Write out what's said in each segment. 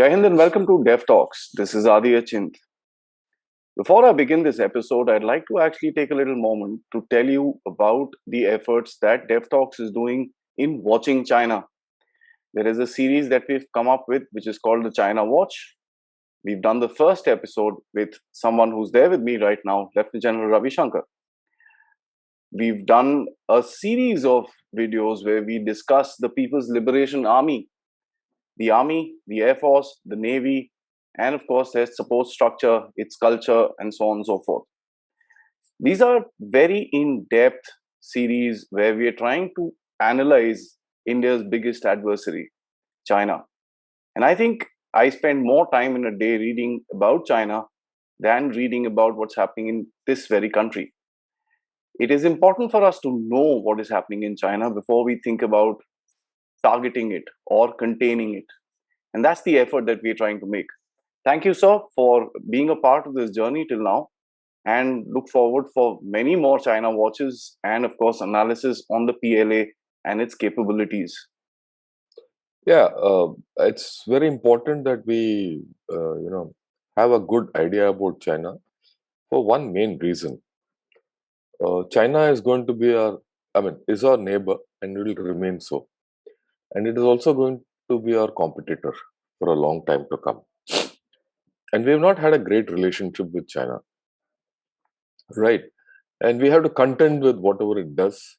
Jai Hind and welcome to Dev Talks. This is Aadi. Before I begin this episode, I'd like to actually take a little moment to tell you about the efforts that Dev Talks is doing in watching China. There is a series that we've come up with which is called the China Watch. We've done the first episode with someone who's there with me right now, Lieutenant General Ravi Shankar. We've done a series of videos where we discuss the People's Liberation Army, the Air Force, the Navy, and of course, their support structure, its culture, and so on and so forth. These are very in depth series where we are trying to analyze India's biggest adversary, China. And I think I spend more time in a day reading about China than reading about what's happening in this very country. It is important for us to know what is happening in China before we think about targeting it or containing it. And that's the effort that we're trying to make. Thank you, sir, for being a part of this journey till now, and look forward for many more China watches and, of course, analysis on the PLA and its capabilities. Yeah, it's very important that we, have a good idea about China for one main reason. China is going to be is our neighbor and it will remain so. And it is also going to be our competitor for a long time to come. And we have not had a great relationship with China, right? And we have to contend with whatever it does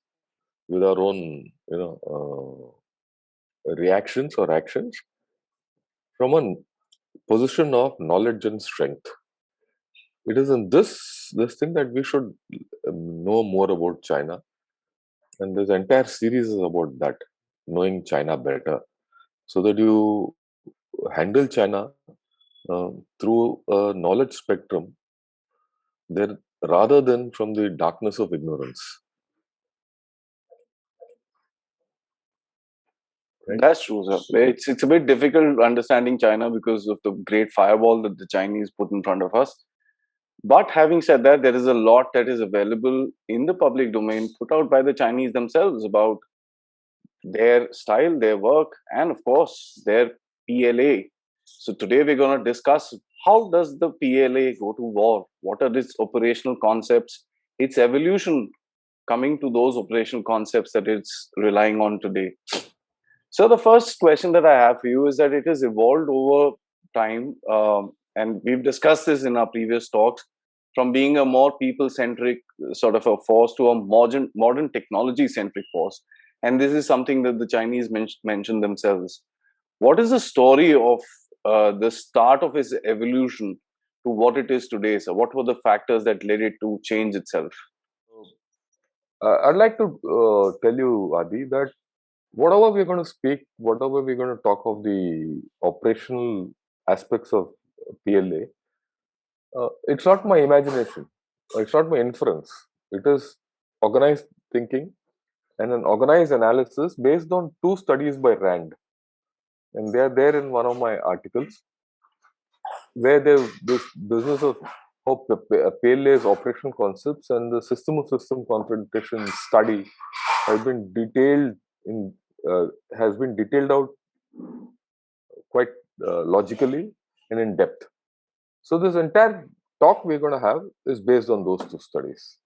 with our own, reactions or actions from a position of knowledge and strength. It is in this thing that we should know more about China, and this entire series is about that, knowing China better, so that you handle China through a knowledge spectrum, there rather than from the darkness of ignorance. Right? That's true, sir. It's a bit difficult understanding China because of the great firewall that the Chinese put in front of us. But having said that, there is a lot that is available in the public domain put out by the Chinese themselves about their style, their work, and of course, their PLA. So today we're going to discuss how does the PLA go to war? What are its operational concepts? Its evolution coming to those operational concepts that it's relying on today. So the first question that I have for you is that it has evolved over time, and we've discussed this in our previous talks, from being a more people-centric sort of a force to a modern technology-centric force. And this is something that the Chinese mentioned themselves. What is the story of the start of its evolution to what it is today? So what were the factors that led it to change itself? I'd like to tell you, Adi, that whatever we're going to speak, whatever we're going to talk of the operational aspects of PLA, it's not my imagination, it's not my inference. It is organized thinking and an organized analysis based on two studies by Rand. And they are there in one of my articles, where this business of how PLA's operational concepts and the system of system confrontation study has been detailed out quite logically and in depth. So this entire talk we're going to have is based on those two studies.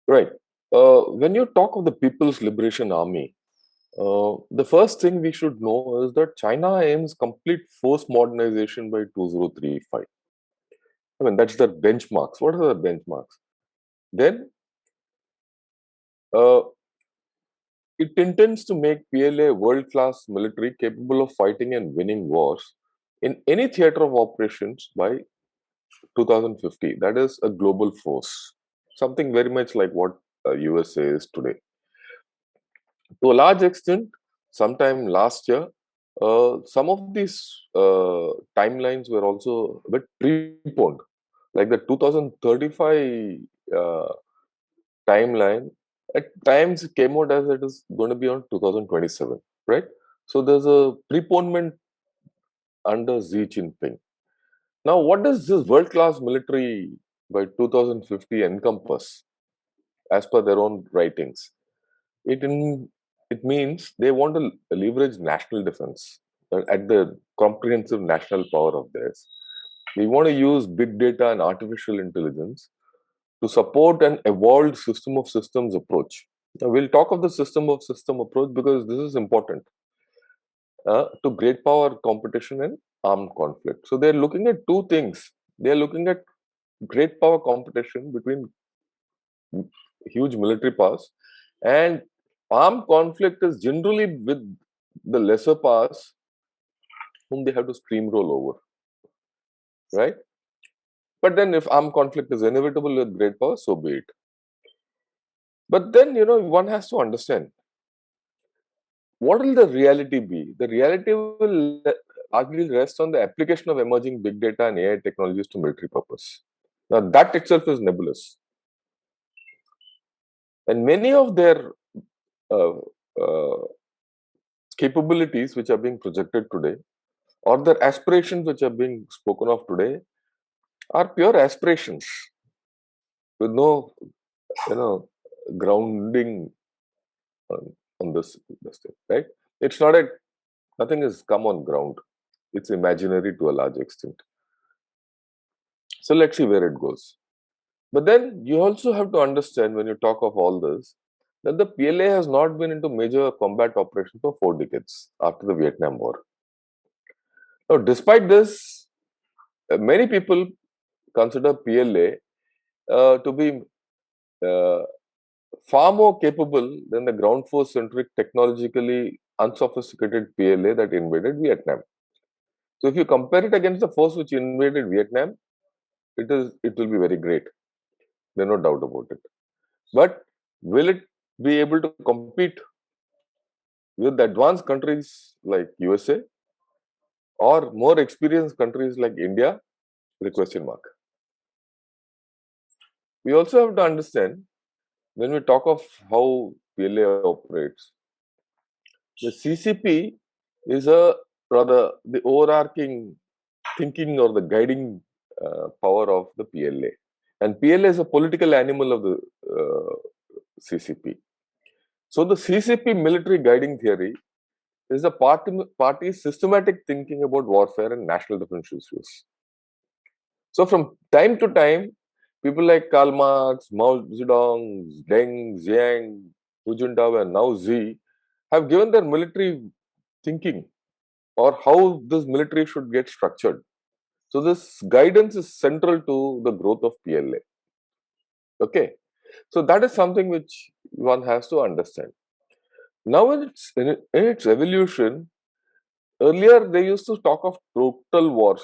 Right. When you talk of the People's Liberation Army, the first thing we should know is that China aims complete force modernization by 2035. I mean, that's the benchmarks. What are the benchmarks? Then, it intends to make PLA world-class military capable of fighting and winning wars in any theater of operations by 2050. That is a global force, something very much like what USA is today. To a large extent, sometime last year, some of these timelines were also a bit preponed. Like the 2035 timeline, at times it came out as it is going to be on 2027, right? So there's a preponement under Xi Jinping. Now, what does this world-class military by 2050 encompass, as per their own writings? It means they want to leverage national defense, at the comprehensive national power of theirs. We want to use big data and artificial intelligence to support an evolved system of systems approach. Now, we'll talk of the system of system approach because this is important to great power competition and armed conflict. So they're looking at two things. They're looking at great power competition between huge military powers, and armed conflict is generally with the lesser powers whom they have to steamroll over, right? But then if armed conflict is inevitable with great power, so be it. But then, one has to understand what will the reality be? The reality will largely rest on the application of emerging big data and AI technologies to military purpose. Now, that itself is nebulous. And many of their uh, uh, capabilities which are being projected today, or their aspirations which are being spoken of today, are pure aspirations with no, grounding on this thing, right? It's not a nothing has come on ground. It's imaginary to a large extent. So let's see where it goes. But then you also have to understand when you talk of all this that the PLA has not been into major combat operations for 4 decades after the Vietnam War. Now, despite this, many people consider PLA to be uh, far more capable than the ground force centric, technologically unsophisticated PLA that invaded Vietnam. So, if you compare it against the force which invaded Vietnam, it will be very great. There's no doubt about it. But will it be able to compete with advanced countries like USA or more experienced countries like India? The question mark. We also have to understand when we talk of how PLA operates, the CCP is a rather the overarching thinking or the guiding power of the PLA. And PLA is a political animal of the CCP. So the CCP military guiding theory is the party's systematic thinking about warfare and national defense issues. So from time to time, people like Karl Marx, Mao Zedong, Deng Xiang, Hu Jintao, and now Xi have given their military thinking or how this military should get structured. So this guidance is central to the growth of PLA. Okay, so that is something which one has to understand. Now, in its evolution, earlier they used to talk of total wars,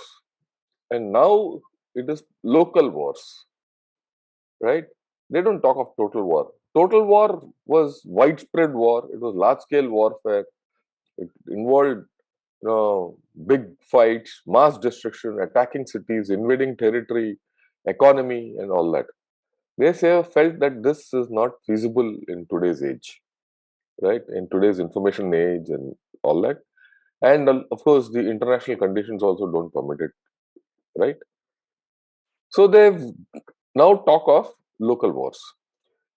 and now it is local wars, right? They don't talk of total war. Total war was widespread war. It was large scale warfare. It involved big fights, mass destruction, attacking cities, invading territory, economy, and all that. They say felt that this is not feasible in today's age, right? In today's information age and all that. And of course, the international conditions also don't permit it, right? So they've now talk of local wars.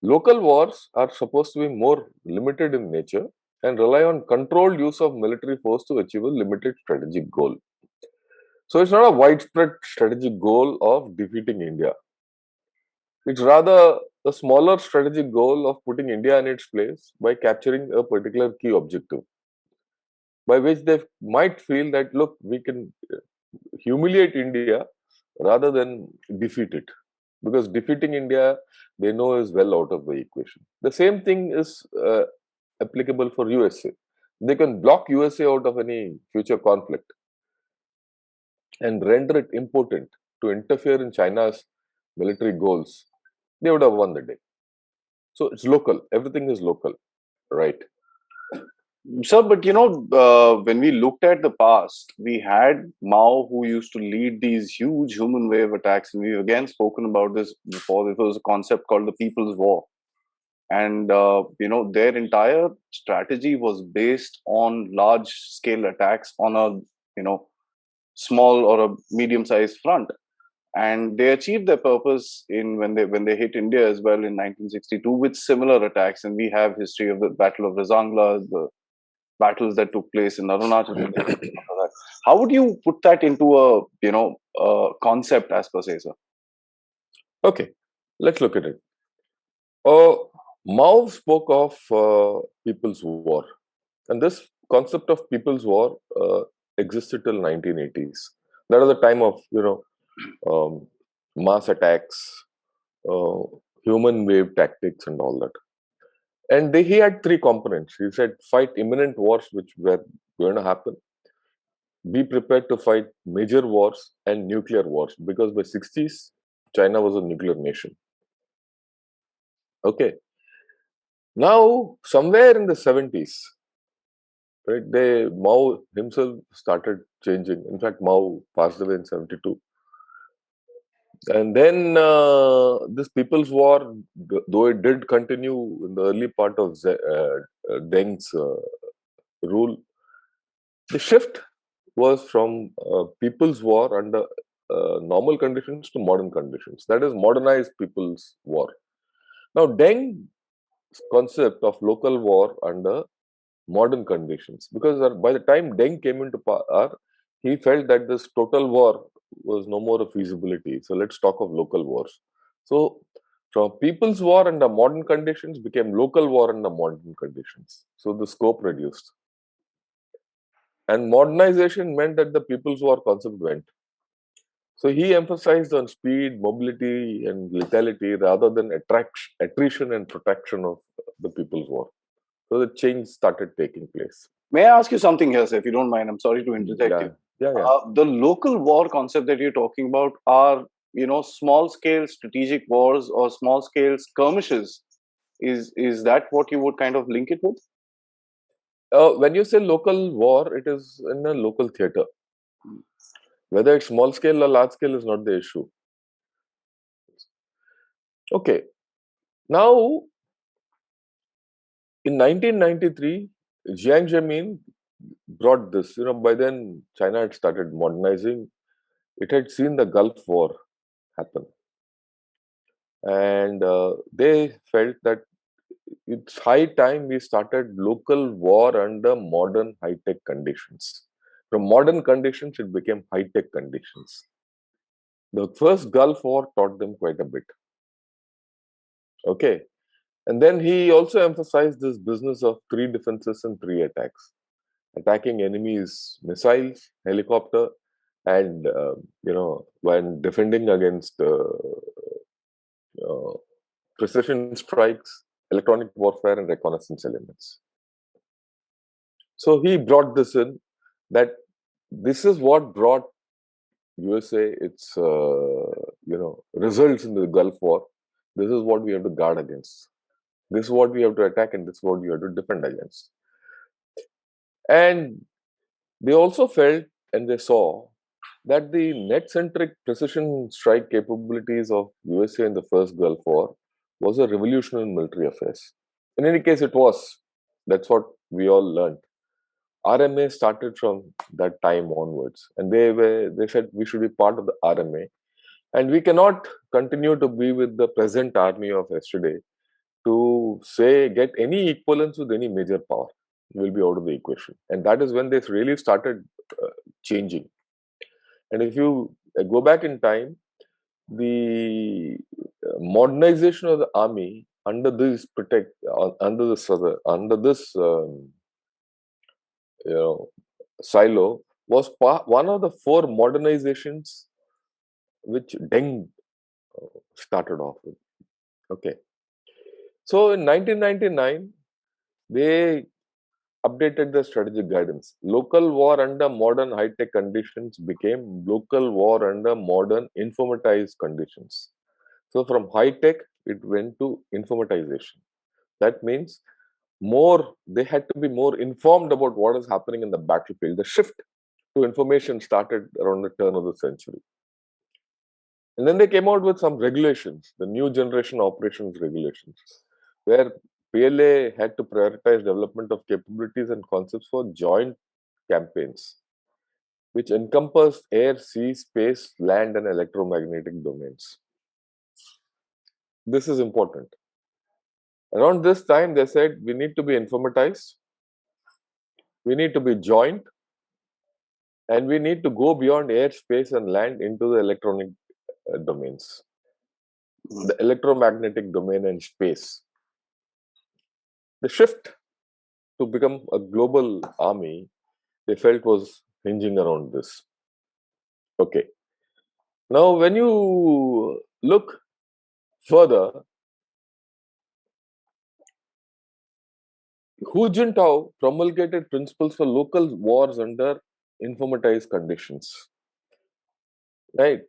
Local wars are supposed to be more limited in nature and rely on controlled use of military force to achieve a limited strategic goal. So it's not a widespread strategic goal of defeating India. It's rather a smaller strategic goal of putting India in its place by capturing a particular key objective, by which they might feel that, look, we can humiliate India rather than defeat it. Because defeating India, they know is well out of the equation. The same thing is applicable for USA. They can block USA out of any future conflict and render it impotent to interfere in China's military goals. They would have won the day. So it's local. Everything is local, right? Sir, but when we looked at the past, we had Mao who used to lead these huge human wave attacks, and we've again spoken about this before. There was a concept called the People's War, and their entire strategy was based on large scale attacks on a small or a medium sized front, and they achieved their purpose in when they hit India as well in 1962 with similar attacks. And we have history of the Battle of Razangla, battles that took place in Arunachal Pradesh. After that. How would you put that into a concept as per se, sir? Okay, let's look at it. Uh, Mao spoke of People's War, and this concept of People's War existed till 1980s. That was the time of mass attacks, uh, human wave tactics, and all that. And he had three components. He said, fight imminent wars which were going to happen. Be prepared to fight major wars and nuclear wars, because by 60s, China was a nuclear nation. Okay. Now, somewhere in the 70s, right, Mao himself started changing. In fact, Mao passed away in 72. And then this People's War, though it did continue in the early part of Deng's rule, the shift was from People's War under normal conditions to modern conditions. That is modernized People's War. Now, Deng's concept of local war under modern conditions, because by the time Deng came into power, he felt that this total war was no more a feasibility. So let's talk of local wars. So from People's War under modern conditions became local war under modern conditions. So the scope reduced. And modernization meant that the People's War concept went. So he emphasized on speed, mobility, and lethality rather than attrition and protection of the People's War. So the change started taking place. May I ask you something here, sir, if you don't mind? I'm sorry to interject you. Yeah. The local war concept that you're talking about are, small scale strategic wars or small scale skirmishes. Is that what you would kind of link it with? When you say local war, it is in a local theater. Whether it's small scale or large scale is not the issue. Okay. Now, in 1993, Jiang Zemin brought this. By then, China had started modernizing. It had seen the Gulf War happen. And they felt that it's high time we started local war under modern high-tech conditions. From modern conditions, it became high-tech conditions. The first Gulf War taught them quite a bit. Okay. And then he also emphasized this business of three defenses and three attacks. Attacking enemies' missiles, helicopter, and, when defending against precision strikes, electronic warfare, and reconnaissance elements. So he brought this in, that this is what brought USA its results in the Gulf War. This is what we have to guard against. This is what we have to attack, and this is what we have to defend against. And they also felt and they saw that the net-centric precision strike capabilities of USA in the first Gulf War was a revolution in military affairs. In any case, it was. That's what we all learned. RMA started from that time onwards, and they said we should be part of the RMA, and we cannot continue to be with the present army of yesterday to say get any equivalence with any major power. Will be out of the equation, and that is when they really started changing. And if you go back in time, the modernization of the army under this silo was one of the four modernizations which Deng started off with. Okay. So in 1999, they updated the strategic guidance. Local war under modern high-tech conditions became local war under modern informatized conditions. So from high-tech, it went to informatization. That means they had to be more informed about what is happening in the battlefield. The shift to information started around the turn of the century. And then they came out with some regulations, the new generation operations regulations, where PLA had to prioritize development of capabilities and concepts for joint campaigns, which encompassed air, sea, space, land, and electromagnetic domains. This is important. Around this time, they said we need to be informatized. we need to be joint, and we need to go beyond air, space, and land into the electronic domains, Mm. the electromagnetic domain and space. The shift to become a global army, they felt, was hinging around this. Okay. Now, when you look further, Hu Jintao promulgated principles for local wars under informatized conditions, right?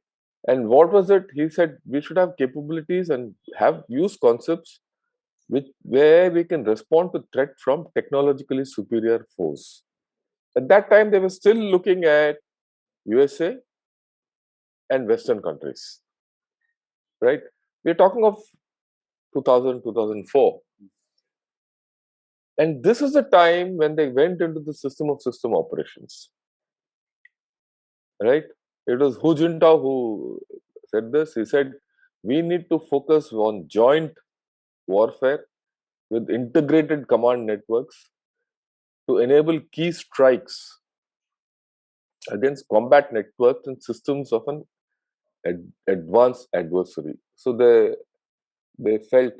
And what was it? He said we should have capabilities and have use concepts which where we can respond to threat from technologically superior foes. At that time, they were still looking at USA and Western countries, right? We're talking of 2000, 2004. And this is the time when they went into the system operations, right? It was Hu Jintao who said this. He said, we need to focus on joint warfare with integrated command networks to enable key strikes against combat networks and systems of an advanced adversary. So they felt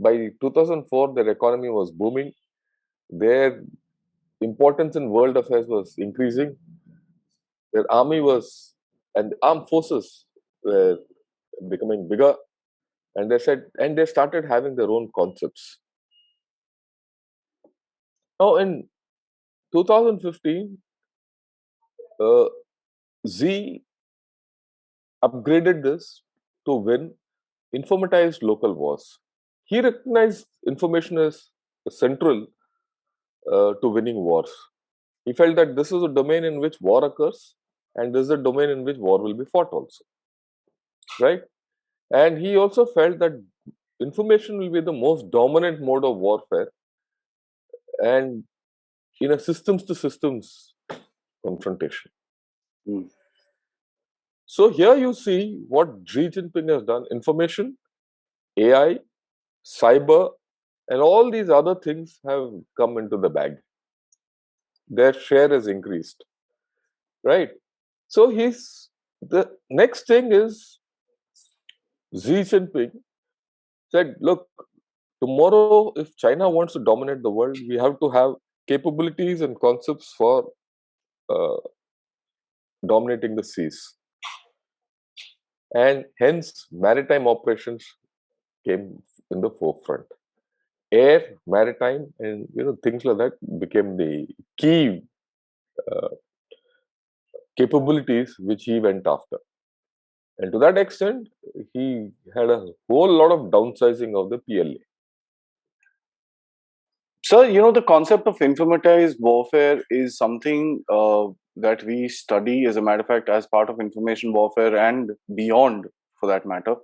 by 2004 their economy was booming, their importance in world affairs was increasing, their army was and armed forces were becoming bigger, and they started having their own concepts. Now in 2015, uh, Z upgraded this to win informatized local wars. He recognized information as central to winning wars. He felt that this is a domain in which war occurs, and this is a domain in which war will be fought also, right? And he also felt that information will be the most dominant mode of warfare, and in a systems to systems confrontation. Mm. So here you see what Xi Jinping has done: information, AI, cyber, and all these other things have come into the bag. Their share has increased, right? So the next thing is Xi Jinping said, look, tomorrow if China wants to dominate the world, we have to have capabilities and concepts for uh, dominating the seas. And hence, maritime operations came in the forefront. Air, maritime, and things like that became the key uh, capabilities which he went after. And to that extent, he had a whole lot of downsizing of the PLA. Sir, the concept of informatized warfare is something that we study, as a matter of fact, as part of information warfare and beyond, for that matter.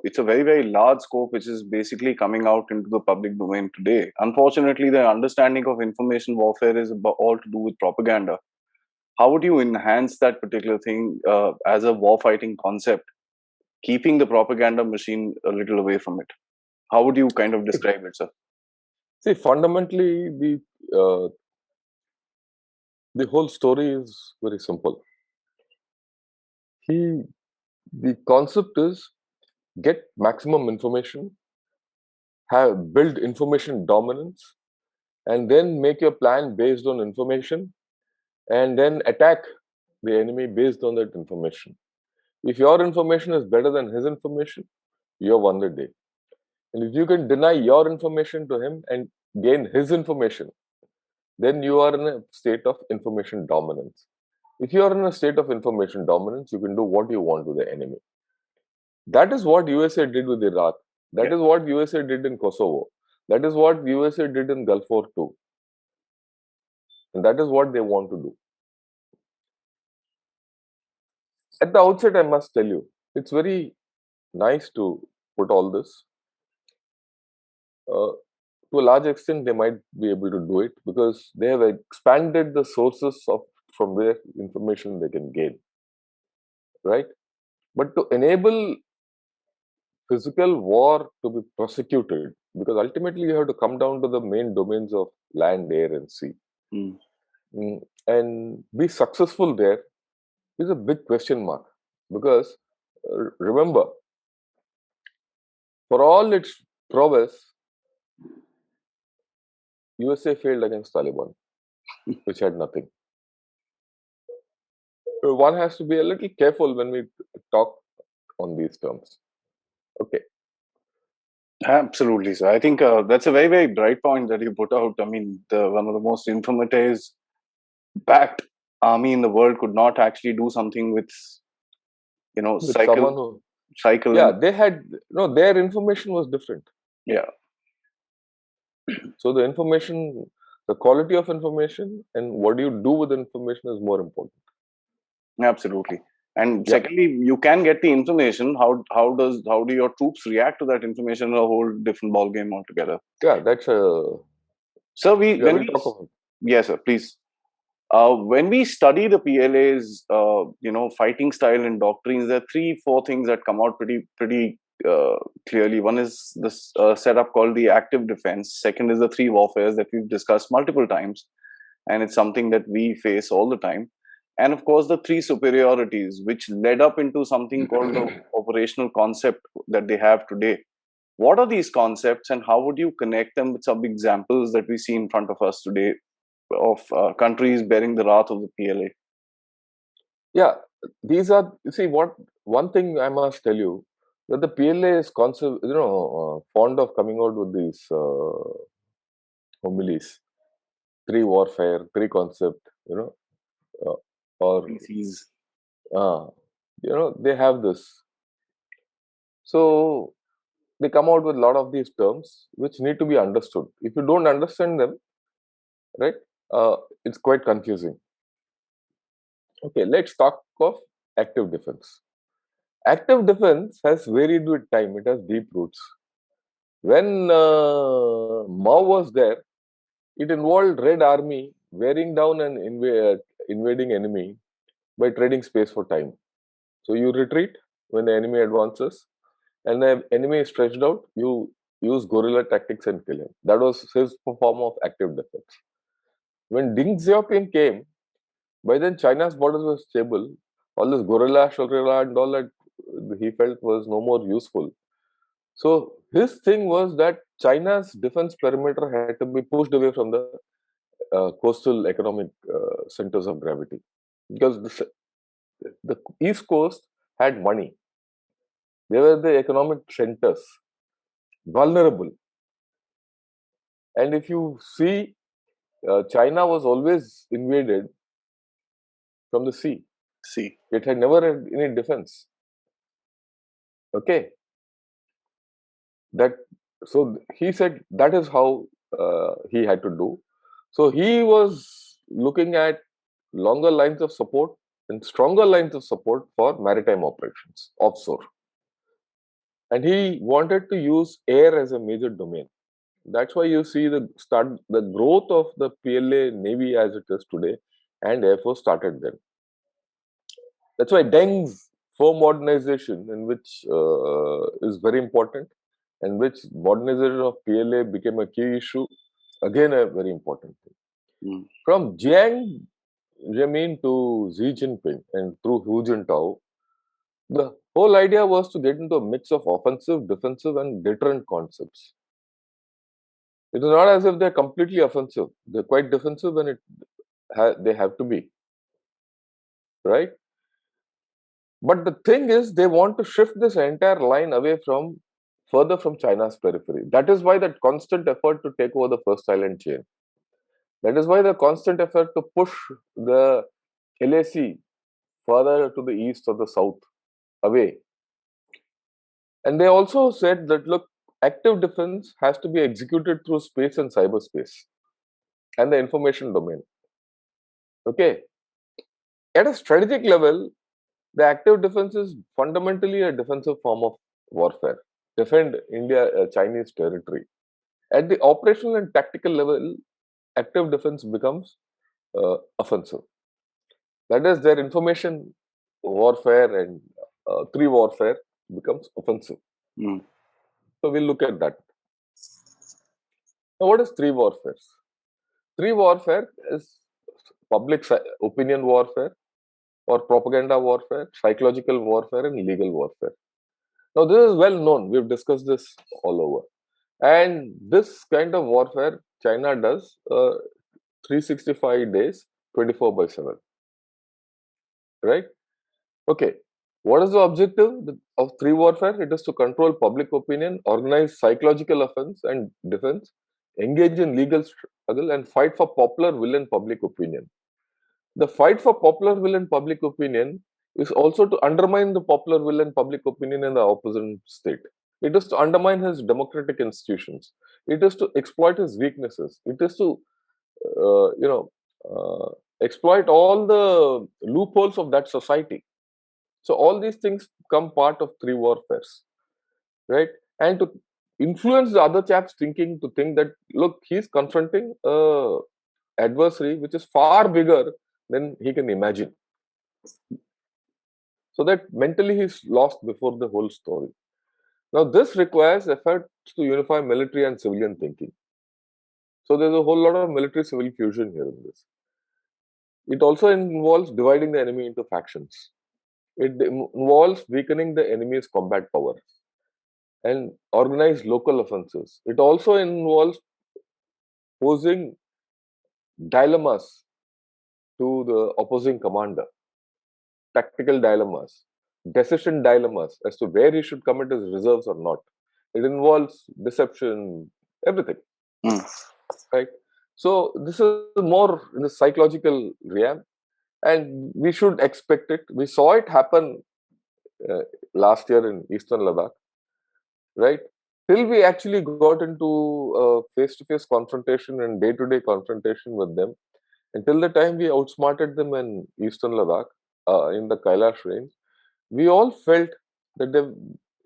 It's a very, very large scope which is basically coming out into the public domain today. Unfortunately, the understanding of information warfare is all to do with propaganda. How would you enhance that particular thing as a warfighting concept, keeping the propaganda machine a little away from it? How would you kind of describe it, sir? See, fundamentally, uh, the whole story is very simple. He The concept is get maximum information, have build information dominance, and then make your plan based on information, and then attack the enemy based on that information. If your information is better than his information, you have won the day. And if you can deny your information to him and gain his information, then you are in a state of information dominance. If you are in a state of information dominance, you can do what you want to the enemy. That is what USA did with Iraq. That Yeah. is what USA did in Kosovo. That is what USA did in Gulf War too. And that is what they want to do. At the outset, I must tell you, it's very nice to put all this. To a large extent, they might be able to do it because they have expanded the sources of from where information they can gain, right? But to enable physical war to be prosecuted, because ultimately you have to come down to the main domains of land, air, and sea. Mm. And be successful there is a big question mark because remember, for all its prowess, USA failed against Taliban, which had nothing. One has to be a little careful when we talk on these terms. Okay. Absolutely. So I think that's a very, very bright point that you put out. I mean, one of the most informative backed army in the world could not actually do something with, With someone who, cycle yeah, and they had, no, their information was different. yeah, So the information, the quality of information and what do you do with the information is more important. absolutely. And Yeah. secondly, you can get the information. How do your troops react to that information? A whole different ball game altogether. Yeah, that's a, So yeah, we'll talk about. yes, sir, please. When we study the PLA's, fighting style and doctrines, there are three, four things that come out pretty clearly. One is this setup called the active defense. Second is the three warfares that we've discussed multiple times, and it's something that we face all the time. And of course, the three superiorities, which led up into something called the operational concept that they have today. What are these concepts, and how would you connect them with some examples that we see in front of us today of countries bearing the wrath of the PLA? Yeah, these are, you see, what one thing I must tell you that the PLA is fond of coming out with these homilies, three warfare, three concept, uh, or Species. uh, they have this. So they come out with a lot of these terms which need to be understood. If you don't understand them, right, uh, it's quite confusing. Okay, let's talk of active defense. Active defense has varied with time. It has deep roots. When Mao was there, it involved Red Army wearing down an invading enemy by trading space for time. So you retreat when the enemy advances, and the enemy is stretched out. You use guerrilla tactics and kill him. That was his form of active defense. When Deng Xiaoping came, by then China's borders were stable. All this guerrilla, and all that he felt was no more useful. So his thing was that China's defense perimeter had to be pushed away from the coastal economic centers of gravity because the East Coast had money. They were the economic centers, vulnerable. And if you see, China was always invaded from the sea. See. It had never had any defense. Okay, that so he said that is how he had to do. So he was looking at longer lines of support and stronger lines of support for maritime operations offshore. And he wanted to use air as a major domain. That's why you see the growth of the PLA Navy as it is today, and Air Force started then. That's why Deng's firm modernization, in which is very important, and which modernization of PLA became a key issue, again a very important thing. Mm. From Jiang Zemin to Xi Jinping and through Hu Jintao, the whole idea was to get into a mix of offensive, defensive, and deterrent concepts. It is not as if they're completely offensive; they're quite defensive when they have to be, right? But the thing is, they want to shift this entire line away from further from China's periphery. That is why that constant effort to take over the first island chain. That is why the constant effort to push the LAC further to the east or the south away. And they also said that look, active defense has to be executed through space and cyberspace and the information domain. Okay. At a strategic level, the active defense is fundamentally a defensive form of warfare. Defend India, Chinese territory. At the operational and tactical level, active defense becomes offensive. That is, their information warfare and three warfare becomes offensive. Mm. So we'll look at that. Now, what is three warfare? Three warfare is public opinion warfare or propaganda warfare, psychological warfare, and legal warfare. Now, this is well known. We've discussed this all over. And this kind of warfare, China does 365 days, 24 by 7. Right? Okay. What is the objective of three warfare? It is to control public opinion, organize psychological offense and defense, engage in legal struggle, and fight for popular will and public opinion. The fight for popular will and public opinion is also to undermine the popular will and public opinion in the opposition state. It is to undermine his democratic institutions. It is to exploit his weaknesses. It is to, uh, you know, uh, exploit all the loopholes of that society. So all these things come part of three warfares, right? And to influence the other chap's thinking to think that look, he's confronting a adversary which is far bigger than he can imagine. So that mentally he's lost before the whole story. Now this requires efforts to unify military and civilian thinking. So there's a whole lot of military civil fusion here in this. It also involves dividing the enemy into factions. It involves weakening the enemy's combat power and organize local offenses. It also involves posing dilemmas to the opposing commander, tactical dilemmas, decision dilemmas as to where he should commit his reserves or not. It involves deception, everything, Mm. right? So this is more in the psychological realm, and we should expect it. We saw it happen uh, last year in Eastern Ladakh, right? Till we actually got into face-to-face confrontation and day-to-day confrontation with them, until the time we outsmarted them in Eastern Ladakh, in the Kailash range, we all felt that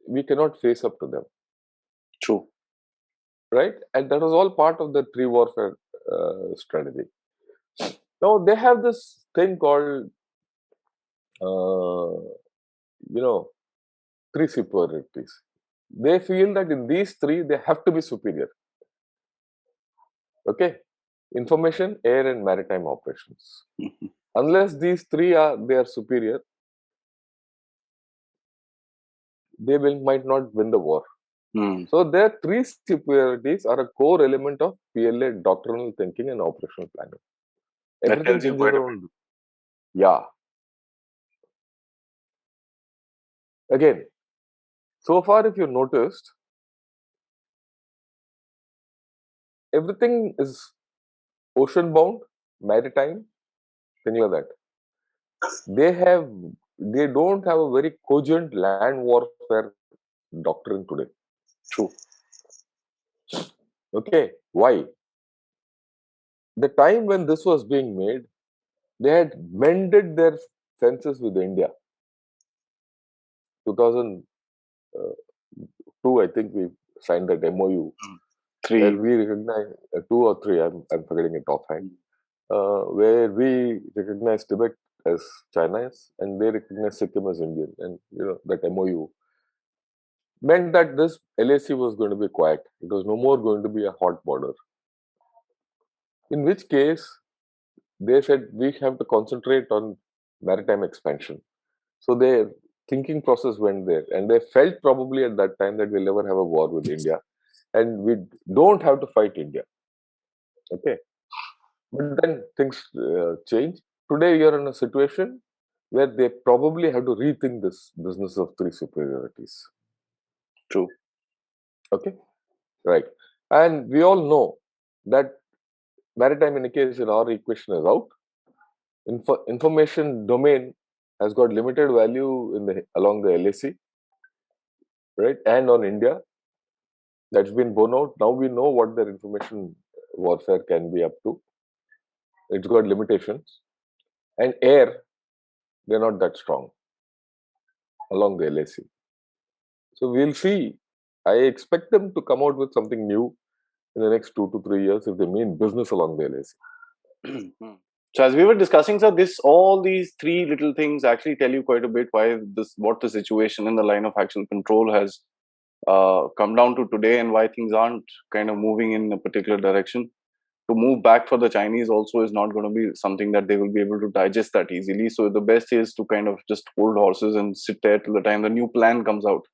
we cannot face up to them, True. right? And that was all part of the tree warfare strategy. Now they have this thing called, uh, you know, three superiorities. They feel that in these three they have to be superior. Okay, information, air, and maritime operations. Mhm. Unless these three are superior, they might not win the war. Mm. So their three superiorities are a core element of PLA doctrinal thinking and operational planning. That Everything tells you hinges quite a on, yeah. Again, so far if you noticed, everything is ocean bound, maritime, things like that. They have, they don't have a very cogent land warfare doctrine today. bit. True. Okay, why? The time when this was being made, they had mended their fences with India. 2002, I think we signed that MOU where 3. we recognize two or three. I'm forgetting it offhand. Where we recognize Tibet as China's and they recognize Sikkim as Indian, and that MOU meant that this LAC was going to be quiet. It was no more going to be a hot border. In which case, they said we have to concentrate on maritime expansion. So their thinking process went there, and they felt probably at that time that we'll never have a war with India, and we don't have to fight India. Okay, but then things change. Today, you're in a situation where they probably have to rethink this business of three superiorities. True. Okay, right, and we all know that maritime indication or equation is out. Information domain has got limited value in the along the LAC, right, and on India. That's been borne out. Now we know what their information warfare can be up to. It's got limitations. And air, they're not that strong along the LAC. So we'll see. I expect them to come out with something new in the next 2 to 3 years if they mean business along the LAC. So as we were discussing, sir, all these three little things actually tell you quite a bit what the situation in the line of actual control has come down to today, and why things aren't kind of moving in a particular direction. to move back for the Chinese also is not going to be something that they will be able to digest that easily. So the best is to kind of just hold horses and sit there till the time the new plan comes out.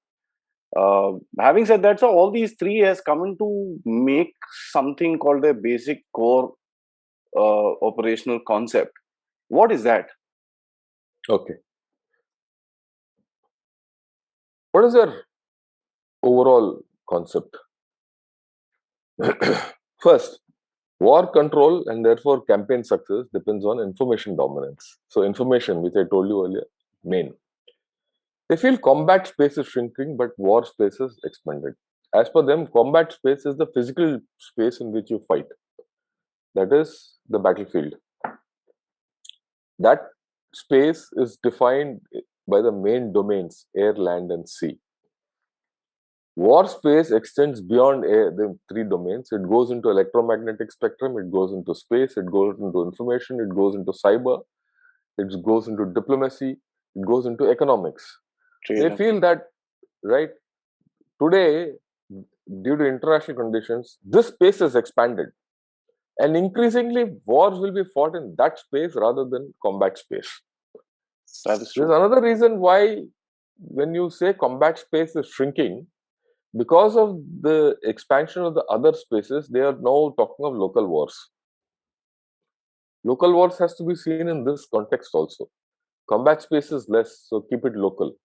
Having said that, so all these three has come in to make something called a basic core operational concept. What is that? Okay. What is your overall concept? First, war control and therefore campaign success depends on information dominance. So, information, which I told you earlier, main. They feel combat space is shrinking, but war space is expanded. As per them, combat space is the physical space in which you fight. That is the battlefield. That space is defined by the main domains air, land, and sea. War space extends beyond the three domains. It goes into electromagnetic spectrum, it goes into space, it goes into information, it goes into cyber, it goes into diplomacy, it goes into economics. They Trade. feel that, right, today, due to international conditions, this space has expanded. And increasingly, wars will be fought in that space rather than combat space. That is There's true. another reason why, when you say combat space is shrinking, because of the expansion of the other spaces, they are now talking of local wars. Local wars has to be seen in this context also. Combat space is less, so keep it local.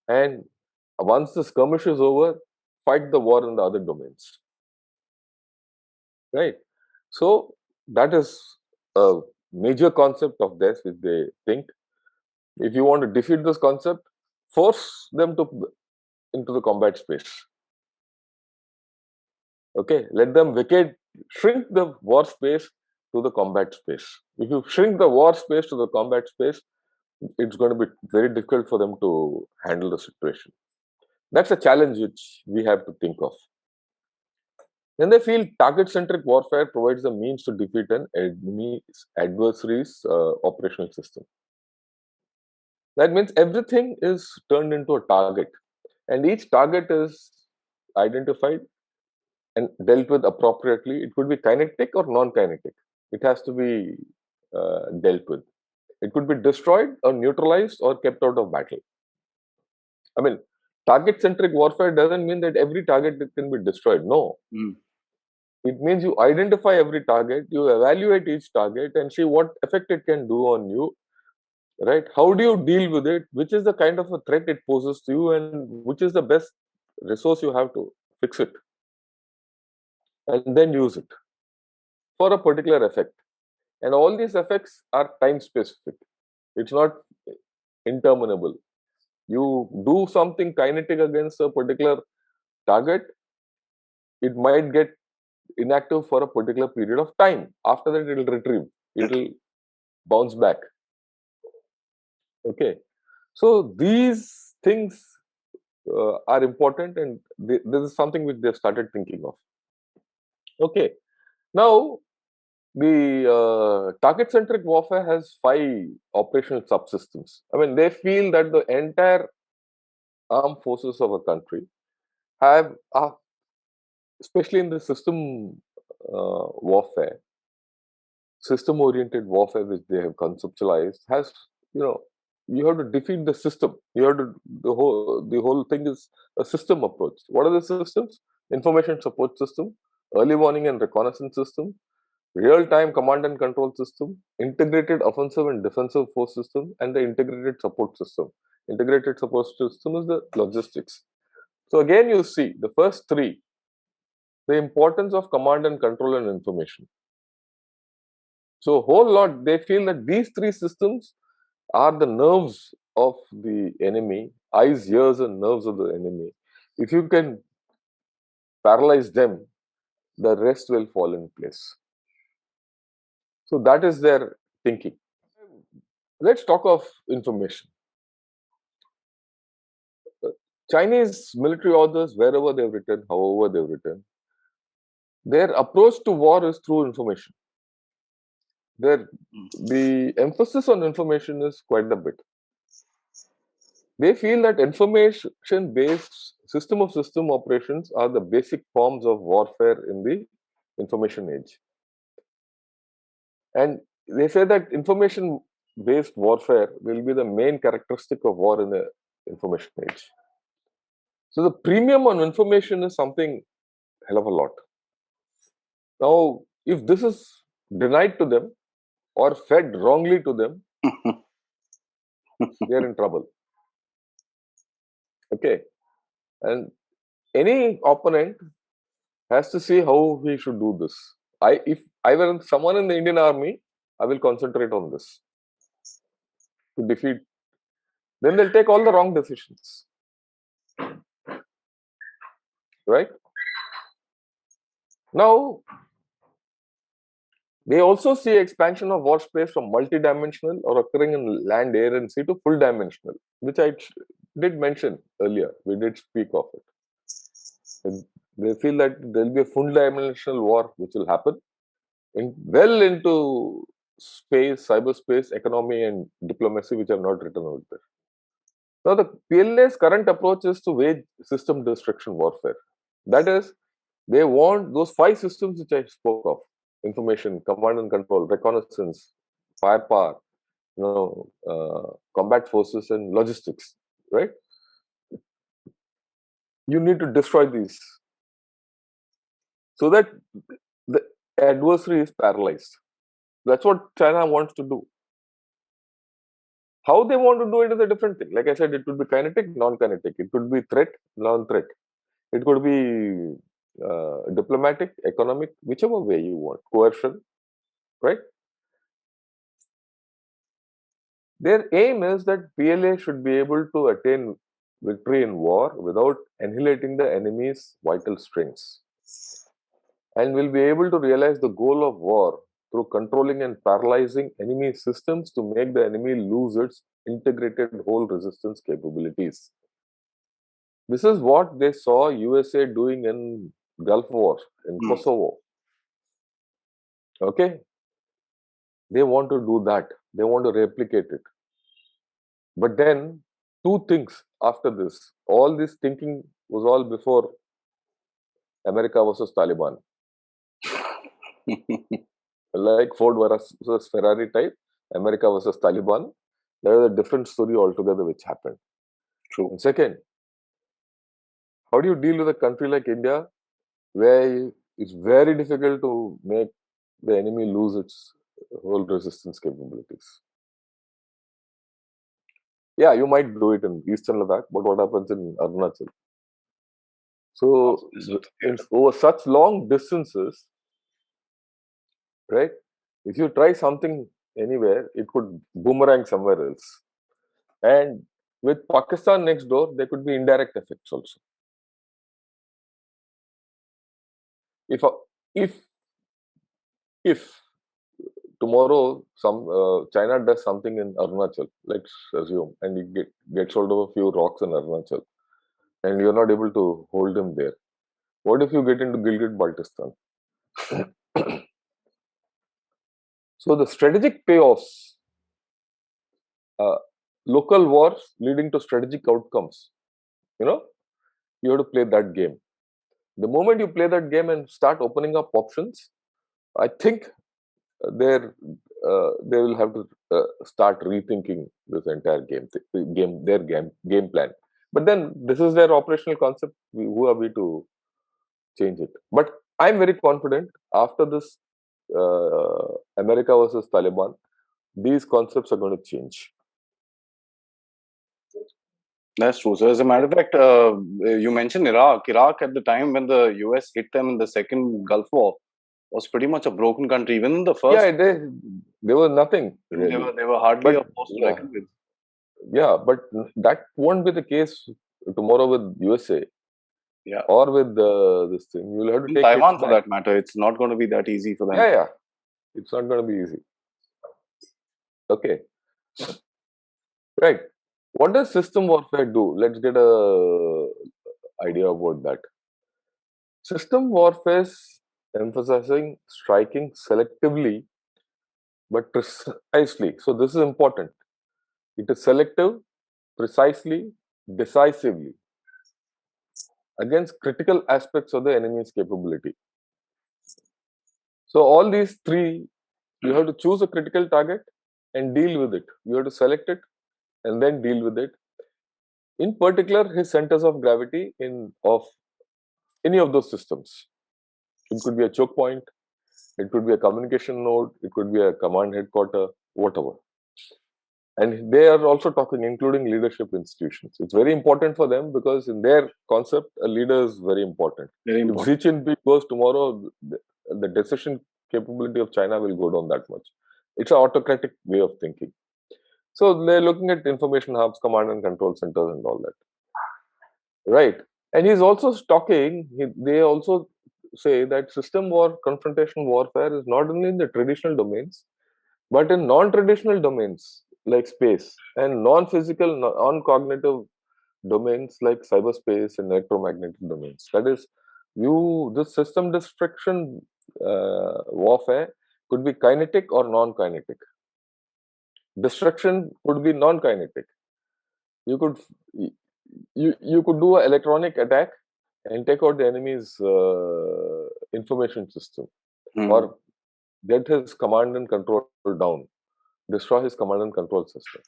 And once the skirmish is over, fight the war in the other domains. Right? So that is a major concept of theirs which they think. If you want to defeat this concept, force them to into the combat space. Okay, let them shrink the war space to the combat space. If you shrink the war space to the combat space, it's going to be very difficult for them to handle the situation. That's a challenge which we have to think of. Then they feel target-centric warfare provides the means to defeat an adversary's operational system. That means everything is turned into a target, and each target is identified and dealt with appropriately. It could be kinetic or non-kinetic. It has to be dealt with. It could be destroyed or neutralized or kept out of battle. I mean, target-centric warfare doesn't mean that every target can be destroyed. No. Mm. It means you identify every target, you evaluate each target and see what effect it can do on you, right? How do you deal with it? Which is the kind of a threat it poses to you, and which is the best resource you have to fix it, and then use it for a particular effect. And all these effects are time specific. It's not interminable. You do something kinetic against a particular target, it might get inactive for a particular period of time. After that, it will retrieve. It will bounce back. Okay. So these things are important, and this is something which they've started thinking of. Okay. Now, the target-centric warfare has 5 operational subsystems. I mean, they feel that the entire armed forces of a country have, especially in the warfare, system-oriented warfare which they have conceptualized, has, you have to defeat the system. You have to the whole thing is a system approach. What are the systems? Information support system, early warning and reconnaissance system, real-time command and control system, integrated offensive and defensive force system, and the integrated support system. Integrated support system is the logistics. So again, you see the first 3, the importance of command and control and information. So a whole lot, they feel that these 3 systems are the nerves of the enemy, eyes, ears, and nerves of the enemy. If you can paralyze them, the rest will fall in place. So that is their thinking. Let's talk of information. Chinese military authors, wherever they've written, however they've written, their approach to war is through information. The emphasis on information is quite a bit. They feel that information-based system operations are the basic forms of warfare in the information age. And they say that information-based warfare will be the main characteristic of war in the information age. So the premium on information is something hell of a lot. Now, if this is denied to them or fed wrongly to them, they are in trouble. Okay, and any opponent has to see how he should do this. If I were someone in the Indian Army, I will concentrate on this to defeat. Then they'll take all the wrong decisions, right? Now, they also see expansion of war space from multidimensional or occurring in land, air, and sea to full dimensional, which I did mention earlier. We did speak of it. And they feel that there will be a full dimensional war which will happen well into space, cyberspace, economy, and diplomacy, which are not written out there. Now, the PLA's current approach is to wage system destruction warfare. That is, they want those 5 systems which I spoke of: information, command and control, reconnaissance, firepower, combat forces, and logistics. Right? You need to destroy these so that the adversary is paralyzed. That's what China wants to do. How they want to do it is a different thing. Like I said, it could be kinetic, non-kinetic. It could be threat, non-threat. It could be diplomatic, economic, whichever way you want. Coercion, right? Their aim is that PLA should be able to attain victory in war without annihilating the enemy's vital strengths, and will be able to realize the goal of war through controlling and paralyzing enemy systems to make the enemy lose its integrated whole resistance capabilities. This is what they saw USA doing in Gulf War, in Kosovo. Okay? They want to do that. They want to replicate it. But then, 2 things after this. All this thinking was all before America versus Taliban. Like Ford versus Ferrari type, America versus Taliban. There is a different story altogether which happened. True. And second, how do you deal with a country like India where it's very difficult to make the enemy lose its whole resistance capabilities? Yeah, you might do it in Eastern Ladakh, but what happens in Arunachal? So, over such long distances, right? If you try something anywhere, it could boomerang somewhere else. And with Pakistan next door, there could be indirect effects also. If tomorrow China does something in Arunachal, let's assume, and you gets hold of a few rocks in Arunachal, and you're not able to hold him there, what if you get into Gilgit-Baltistan? So the strategic payoffs, local wars leading to strategic outcomes, you have to play that game. The moment you play that game and start opening up options, I think they will have to start rethinking this entire game plan. But then this is their operational concept. Who are we to change it? But I'm very confident after this America versus Taliban, these concepts are going to change. That's true. So, as a matter of fact, you mentioned Iraq. Iraq, at the time when the US hit them in the second Gulf War, was pretty much a broken country. Even in the first, Yeah, they were nothing. Really. They were hardly But, a force to reckon with. Yeah, but that won't be the case tomorrow with USA. Yeah. Or with this thing. You'll have to take Taiwan, for that matter. It's not going to be that easy for them. Yeah. It's not going to be easy. Okay. Right. What does system warfare do? Let's get a idea about that. System warfare is emphasizing striking selectively but precisely. So this is important. It is selective, precisely, decisively against critical aspects of the enemy's capability. So all these 3 You have to choose a critical target and deal with it. You have to select it and then deal with it. In particular, his centers of gravity in of any of those systems. It could be a choke point, it could be a communication node, it could be a command headquarter, whatever. And they are also talking, including leadership institutions. It's very important for them because in their concept, a leader is very important. Very If important. Xi Jinping goes tomorrow, the decision capability of China will go down that much. It's an autocratic way of thinking. So they're looking at information hubs, command and control centers, and all that. Right. And he's also talking, they also say that system war, confrontation warfare is not only in the traditional domains, but in non-traditional domains like space and non-physical, non-cognitive domains like cyberspace and electromagnetic domains. That is, this system destruction warfare could be kinetic or non-kinetic. Destruction could be non-kinetic. You could you could do an electronic attack and take out the enemy's information system, Mm. or get his command and control down, destroy his command and control system.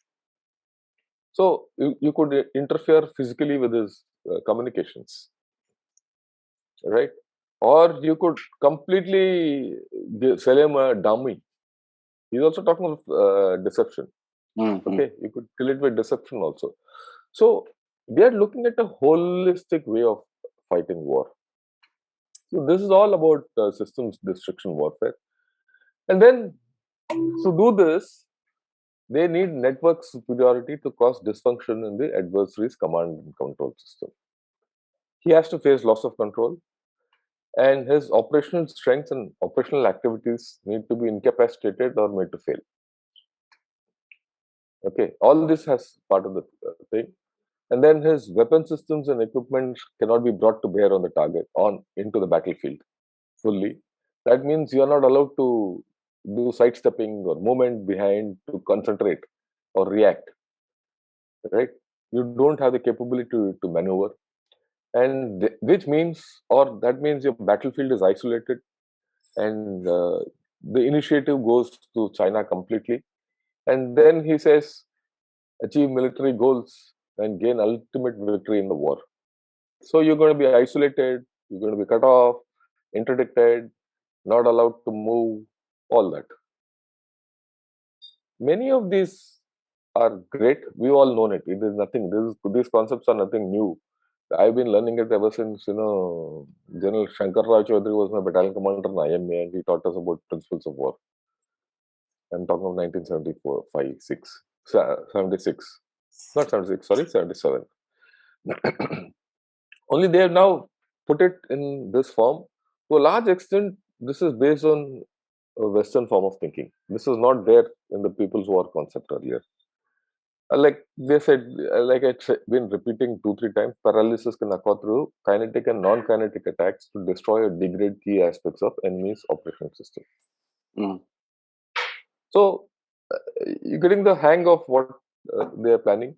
So you could interfere physically with his communications, right? Or you could completely sell him a dummy. He's also talking of deception. Mm-hmm. Okay, you could kill it with deception also. So they are looking at a holistic way of fighting war. So this is all about systems destruction warfare. And then to do this, they need network superiority to cause dysfunction in the adversary's command and control system. He has to face loss of control, and his operational strengths and operational activities need to be incapacitated or made to fail. Okay, all this has part of the thing. And then his weapon systems and equipment cannot be brought to bear on the target, on into the battlefield fully. That means you are not allowed to do sidestepping or movement behind to concentrate or react, right? You don't have the capability to maneuver, and which means, or that means your battlefield is isolated, and the initiative goes to China completely. And then he says, achieve military goals and gain ultimate victory in the war. So you're going to be isolated, you're going to be cut off, interdicted, not allowed to move, all that. Many of these are great. We all known it. It is nothing. These concepts are nothing new. I've been learning it ever since, General Shankar Chaudhary was my battalion commander in IMA, and he taught us about principles of war. I'm talking of 1974, 5, 6, 76. Not 76, sorry, 77. Only they have now put it in this form. To a large extent, this is based on a Western form of thinking. This is not there in the People's War concept earlier. Like they said, like I've been repeating 2, 3 times, paralysis can occur through kinetic and non-kinetic attacks to destroy or degrade key aspects of enemy's operation system. Mm. So, you're getting the hang of what they are planning.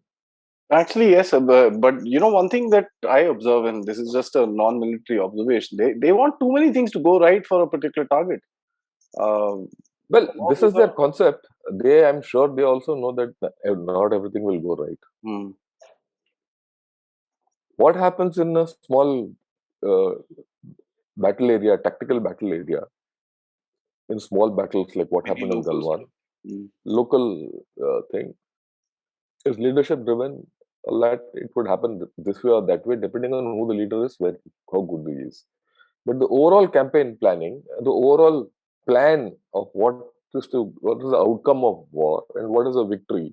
Actually, yes, but one thing that I observe, and this is just a non-military observation, they want too many things to go right for a particular target. Uh, Well, War this with is their a concept. I'm sure they also know that not everything will go right. mm, What happens in a small uh, battle area, tactical battle area, in small battles like what maybe happened in local Galwan, stuff. Mm. local thing, is leadership driven. That it could happen this way or that way, depending on who the leader is, how good he is. But the overall campaign planning, the overall plan of what is the outcome of war and what is a victory,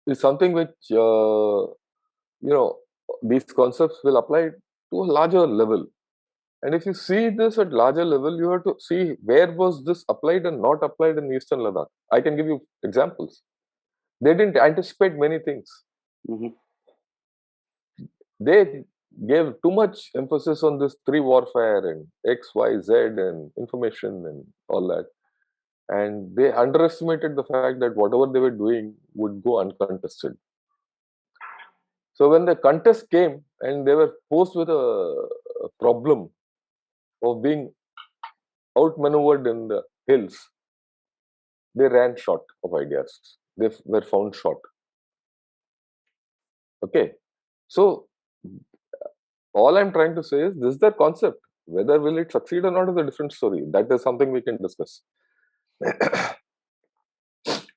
is something which you know these concepts will apply to a larger level. And if you see this at larger level, you have to see where was this applied and not applied in Eastern Ladakh. I can give you examples. They didn't anticipate many things. Mm-hmm. They gave too much emphasis on this three warfare and X, Y, Z and information and all that. And they underestimated the fact that whatever they were doing would go uncontested. So when the contest came and they were posed with a problem of being outmaneuvered in the hills, they ran short of ideas. They were found short. Okay. So all I'm trying to say is this is their concept. Whether will it succeed or not is a different story. That is something we can discuss.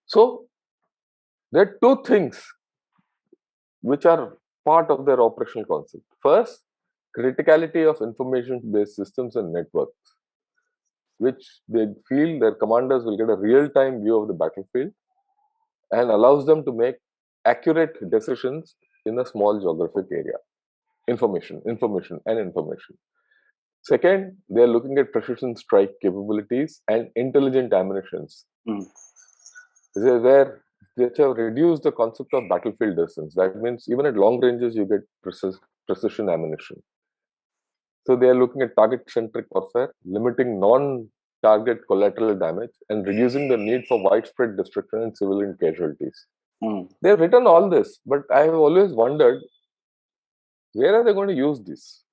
So there are two things which are part of their operational concept. First, criticality of information-based systems and networks, which they feel their commanders will get a real-time view of the battlefield and allows them to make accurate decisions in a small geographic area. Information, information, and information. Second, they are looking at precision strike capabilities and intelligent ammunitions. Mm. Where they have reduced the concept of battlefield distance. That means even at long ranges, you get precision ammunition. So they are looking at target-centric warfare, limiting non-target collateral damage, and reducing the need for widespread destruction and civilian casualties. Mm. They have written all this, but I have always wondered, where are they going to use this?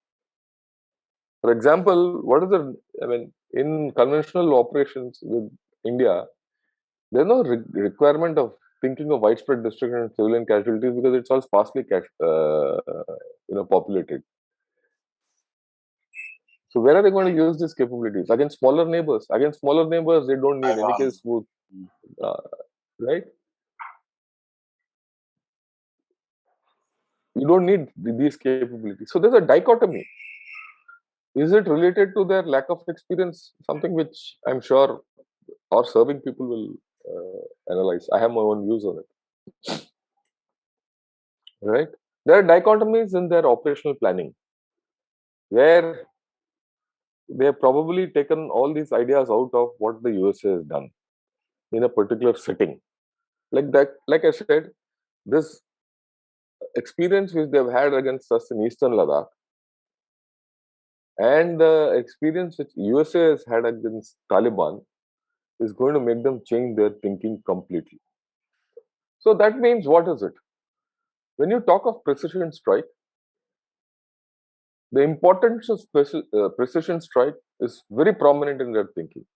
For example, in conventional operations with India, there's no requirement of thinking of widespread destruction and civilian casualties because it's all sparsely populated. So where are they going to use these capabilities? Against smaller neighbors. Against smaller neighbors, they don't need any case smooth, uh, right? You don't need these capabilities. So there's a dichotomy. Is it related to their lack of experience? Something which I'm sure our serving people will analyze. I have my own views on it. Right? There are dichotomies in their operational planning where they have probably taken all these ideas out of what the USA has done in a particular setting. Like that, like I said, this experience which they've had against us in Eastern Ladakh and the experience which USA has had against Taliban is going to make them change their thinking completely. So that means what is it? When you talk of precision strike, the importance of precision strike is very prominent in their thinking,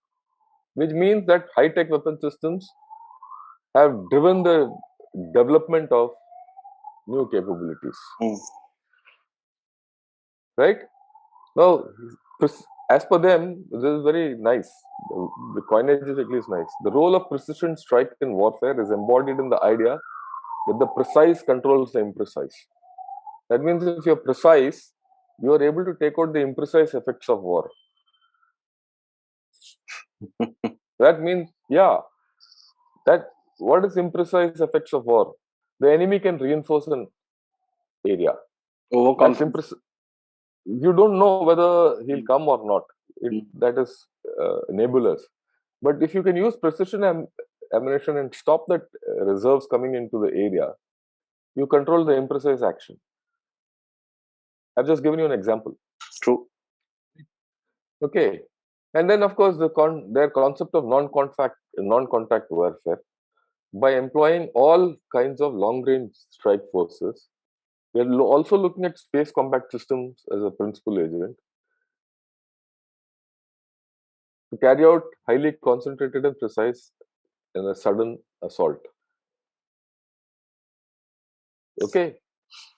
which means that high-tech weapon systems have driven the development of new capabilities. Mm. Right? Now, as per them, this is very nice. The coinage is at least nice. The role of precision strike in warfare is embodied in the idea that the precise controls the imprecise. That means if you're precise, you are able to take out the imprecise effects of war. That means, yeah, that what is imprecise effects of war? The enemy can reinforce an area. That's Overconfidence. you don't know whether he'll come or not. Mm. That is nebulous. But if you can use precision ammunition and stop that reserves coming into the area, you control the imprecise action. I've just given you an example. True. Okay, and then of course their concept of non-contact warfare by employing all kinds of long-range strike forces. They're also looking at space combat systems as a principal agent to carry out highly concentrated and precise and a sudden assault. Okay,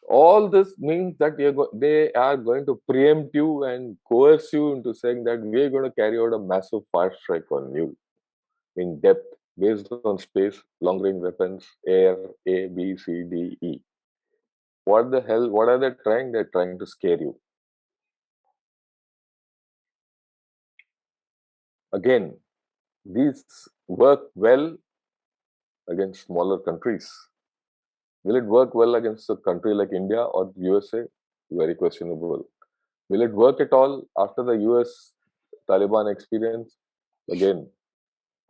all this means that they are going to preempt you and coerce you into saying that we're going to carry out a massive fire strike on you in depth based on space, long range weapons, air, A, B, C, D, E. What the hell? What are they trying? They're trying to scare you. Again, these work well against smaller countries. Will it work well against a country like India or USA? Very questionable. Will it work at all after the US Taliban experience? Again,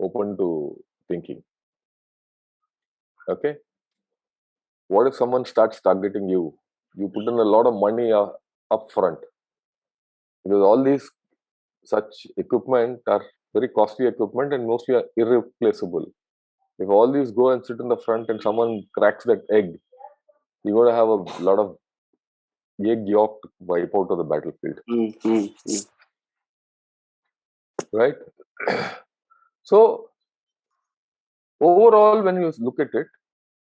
open to thinking. Okay. What if someone starts targeting you? You put in a lot of money up front because all these such equipment are very costly equipment and mostly are irreplaceable. If all these go and sit in the front and someone cracks that egg, you're going to have a lot of egg yolk to wipe out of the battlefield. Mm. Mm. Mm. right? So overall, when you look at it,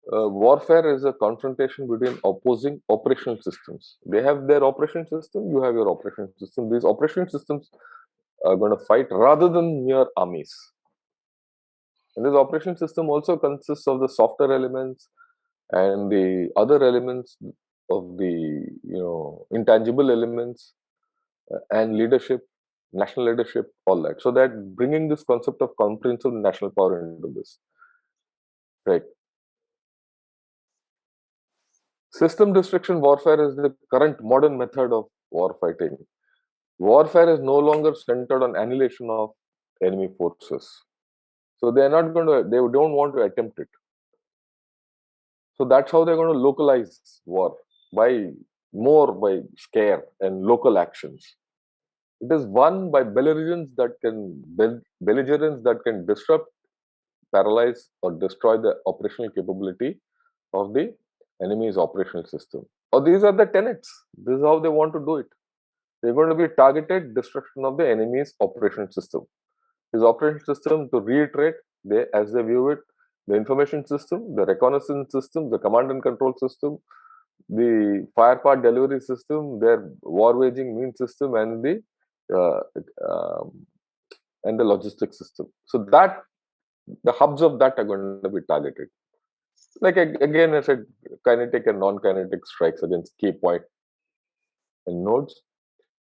warfare is a confrontation between opposing operational systems. They have their operation system, you have your operation system. These operation systems are going to fight rather than mere armies. And this operation system also consists of the softer elements and the other elements of the intangible elements and leadership, national leadership, all that. So that bringing this concept of comprehensive national power into this, right? System destruction warfare is the current modern method of war fighting. Warfare is no longer centered on annihilation of enemy forces. So they are not going to, they don't want to attempt it. So that's how they're going to localize war by by scare and local actions. It is won by belligerents that can disrupt, paralyze, or destroy the operational capability of the enemy's operational system. Or these are the tenets. This is how they want to do it. They're going to be targeted destruction of the enemy's operation system. His operation system, to reiterate, as they view it, the information system, the reconnaissance system, the command and control system, the firepower delivery system, their war waging means system, uh, um, and the logistics system. So that the hubs of that are going to be targeted. Like again, I said, kinetic and non-kinetic strikes against key point and nodes,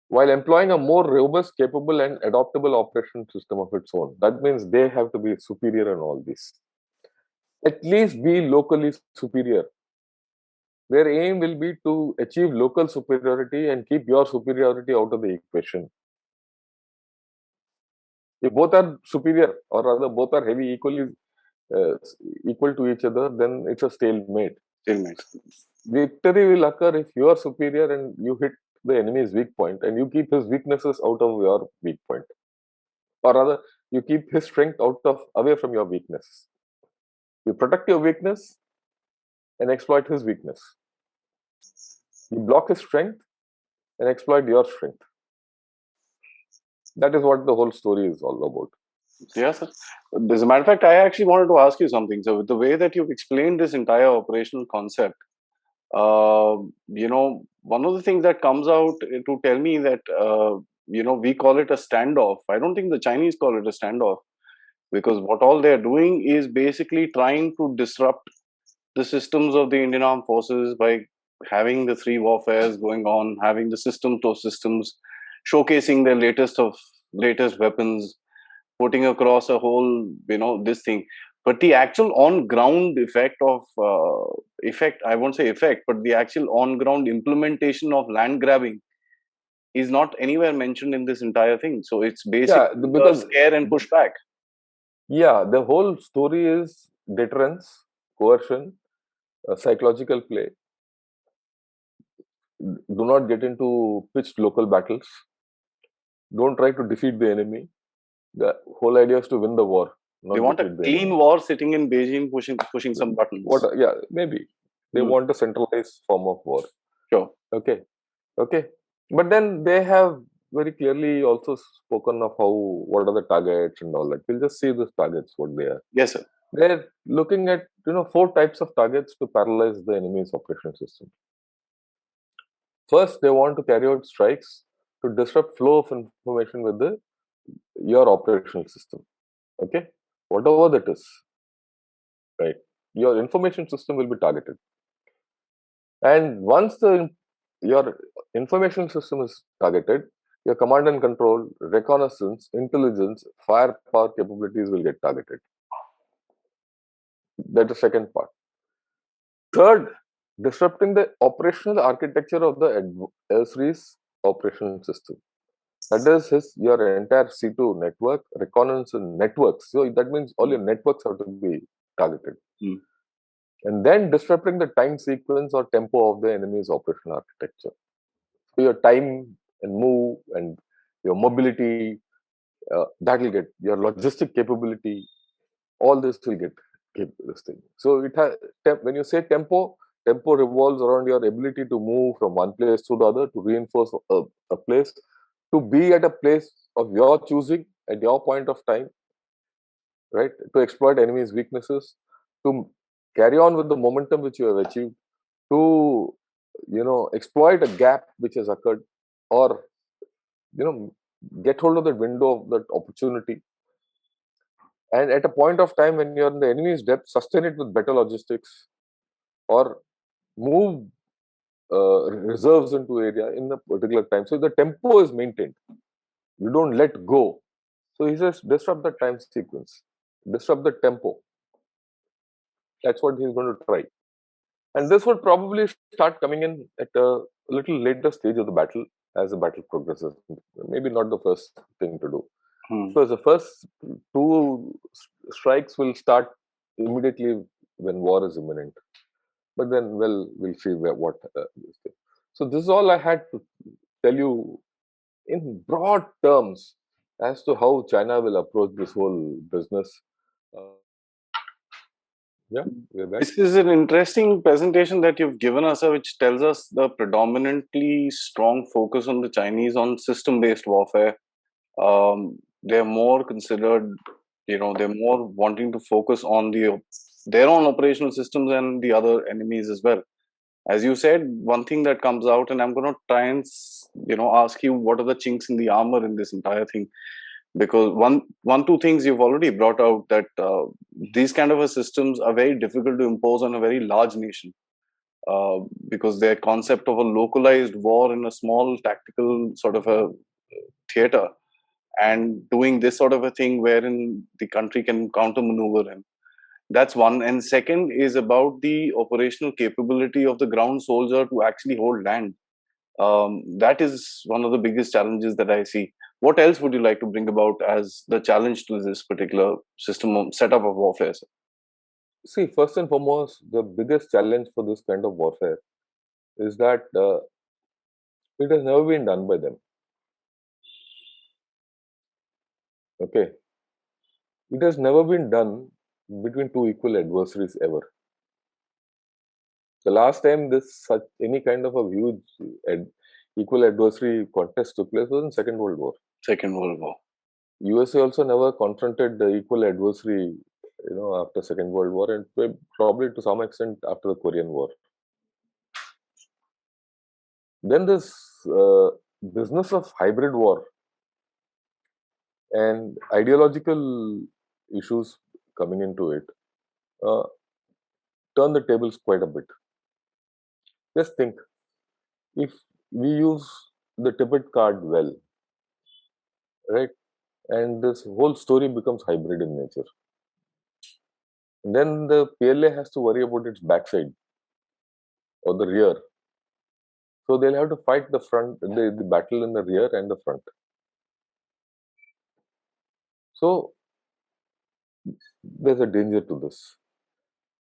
while employing a more robust, capable, and adaptable operation system of its own. That means they have to be superior in all this. At least be locally superior. Their aim will be to achieve local superiority and keep your superiority out of the equation. If both are superior, or rather both are heavy uh, equal to each other, then it's a stalemate. Stalemate. Victory will occur if you are superior and you hit the enemy's weak point and you keep his weaknesses out of your weak point. Or rather, you keep his strength away from your weakness. You protect your weakness and exploit his weakness. You block his strength and exploit your strength. That is what the whole story is all about. Yes, sir. As a matter of fact, I actually wanted to ask you something. So, with the way that you've explained this entire operational concept, one of the things that comes out to tell me that, we call it a standoff. I don't think the Chinese call it a standoff, because what all they're doing is basically trying to disrupt the systems of the Indian Armed Forces by having the three warfares going on, having the system to systems, showcasing their latest weapons, putting across a whole, this thing. But the actual on ground effect, I won't say effect, but the actual on ground implementation of land grabbing is not anywhere mentioned in this entire thing. So it's Yeah, basically a because scare and pushback. the whole story is deterrence, coercion, psychological play. Do not get into pitched local battles. Don't try to defeat the enemy. The whole idea is to win the war, They not want a defeat the clean enemy. war sitting in Beijing pushing some What? buttons. Yeah, maybe they Hmm. want a centralized form of war. Sure. Okay, okay. But then they have very clearly also spoken of what are the targets and all that. We'll just see these targets, what they are. Yes, sir. They're looking at 4 types of targets to paralyze the enemy's operation system. First, they want to carry out strikes to disrupt flow of information with your operational system. Okay, whatever that is, right? Your information system will be targeted, and once your information system is targeted, your command and control, reconnaissance, intelligence, firepower capabilities will get targeted. That's the second part. Third, disrupting the operational architecture of the adversary's operational system. That is your entire C2 network, reconnaissance networks. So that means all your networks have to be targeted. Hmm. And then disrupting the time sequence or tempo of the enemy's operational architecture. So your time and move and your mobility, that will get your logistic capability, all this will get this thing. So it has, when you say tempo revolves around your ability to move from one place to the other, to reinforce a place, to be at a place of your choosing at your point of time, right, to exploit enemies' weaknesses, to carry on with the momentum which you have achieved, to exploit a gap which has occurred, or get hold of that window of that opportunity, and at a point of time when you're in the enemy's depth, sustain it with better logistics, or move reserves into area in a particular time. So the tempo is maintained. You don't let go. So he says, disrupt the time sequence, disrupt the tempo. That's what he's going to try. And this would probably start coming in at a little later stage of the battle as the battle progresses. Maybe not the first thing to do. Because the first two strikes will start immediately when war is imminent. But then, well, we'll see what. So this is all I had to tell you in broad terms as to how China will approach this whole business. Uh, yeah, we're back. This is an interesting presentation that you've given us, which tells us the predominantly strong focus on the Chinese on system-based warfare. They're more considered, they're more wanting to focus on their own operational systems and the other enemies as well. As you said, one thing that comes out, and I'm going to try and ask you what are the chinks in the armor in this entire thing, because two things you've already brought out, that these kind of systems are very difficult to impose on a very large nation, because their concept of a localized war in a small tactical sort of a theater, and doing this sort of a thing wherein the country can counter maneuver him. That's one. And second is about the operational capability of the ground soldier to actually hold land. That is one of the biggest challenges that I see. What else would you like to bring about as the challenge to this particular setup of warfare? See, first and foremost, the biggest challenge for this kind of warfare is that it has never been done by them. Okay. It has never been done between two equal adversaries ever. The last time any kind of a huge equal adversary contest took place was in Second World War. Second World War. USA also never confronted the equal adversary, after Second World War, and probably to some extent after the Korean War. Then this business of hybrid war and ideological issues coming into it turn the tables quite a bit. Just think, if we use the Tibet card well, right, and this whole story becomes hybrid in nature, and then the PLA has to worry about its backside or the rear. So they'll have to fight the battle in the rear and the front. So there's a danger to this,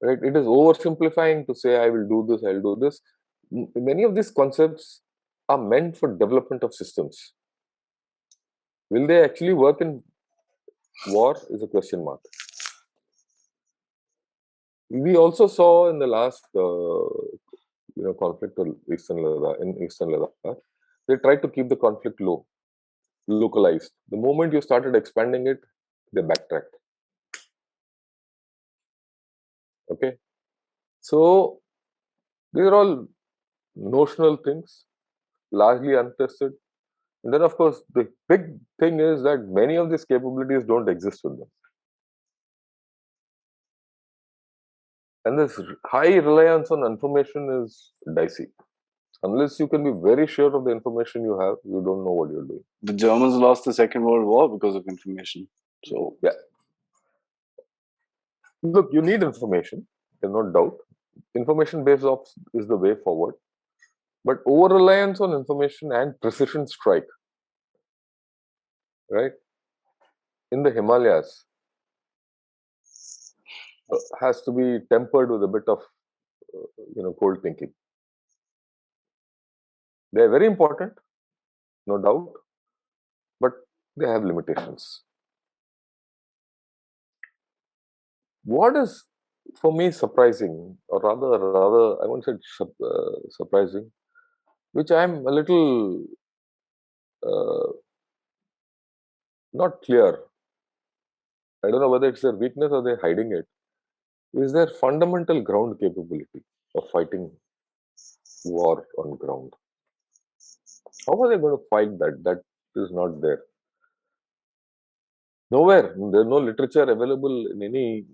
right? It is oversimplifying to say I will do this, I'll do this. Many of these concepts are meant for development of systems. Will they actually work in war is a question mark. We also saw in the last conflict in Eastern Ladakh, they tried to keep the conflict low, localized. The moment you started expanding it, they backtracked. Okay, so these are all notional things, largely untested. And then, of course, the big thing is that many of these capabilities don't exist with them. And this high reliance on information is dicey. Unless you can be very sure of the information you have, you don't know what you're doing. The Germans lost the Second World War because of information. So, yeah. Look, you need information, there's no doubt. Information based ops is the way forward. But over reliance on information and precision strike, right, in the Himalayas, has to be tempered with a bit of cold thinking. They are very important, no doubt, but they have limitations. What is for me surprising, or rather, I won't say surprising, which I'm a little not clear. I don't know whether it's their weakness or they're hiding it. Is their fundamental ground capability of fighting war on ground? How are they going to fight that? That is not there. Nowhere. There's no literature available in any